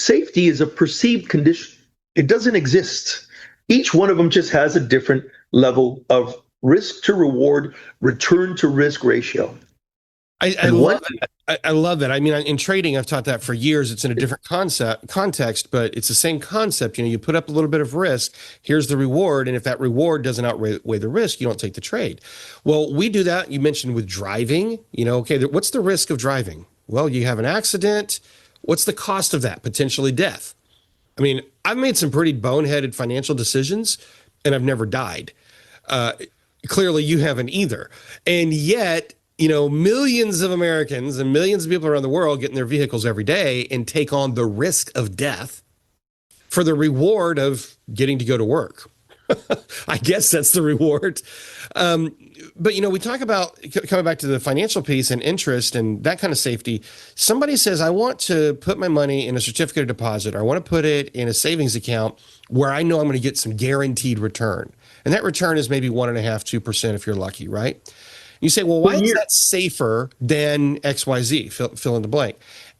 safety is a perceived condition. It doesn't exist. Each one of them just has a different level of risk to reward, return to risk ratio. I love that. I love that. I mean, in trading, I've taught that for years. It's in a different context, but it's the same concept. You know, you put up a little bit of risk. Here's the reward, and if that reward doesn't outweigh the risk, you don't take the trade. Well, we do that. You mentioned with driving. You know, okay, what's the risk of driving? Well, you have an accident. What's the cost of that? Potentially death. I mean, I've made some pretty boneheaded financial decisions, and I've never died. Clearly, you haven't either, and yet, you know, millions of Americans and millions of people around the world get in their vehicles every day and take on the risk of death for the reward of getting to go to work. I guess that's the reward. But, you know, we talk about coming back to the financial piece and interest and that kind of safety. Somebody says, I want to put my money in a certificate of deposit, or I want to put it in a savings account where I know I'm going to get some guaranteed return. And that return is maybe 1.5%, 2% if you're lucky, right? You say, well, why is that safer than XYZ? Fill in the blank.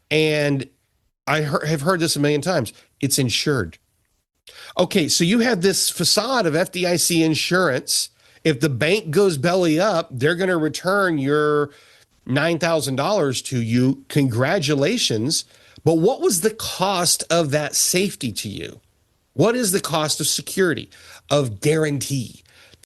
And I have heard this a million times. It's insured. Okay, so you have this facade of FDIC insurance. If the bank goes belly up, they're going to return your $9,000 to you. Congratulations. But what was the cost of that safety to you? What is the cost of security, of guarantee?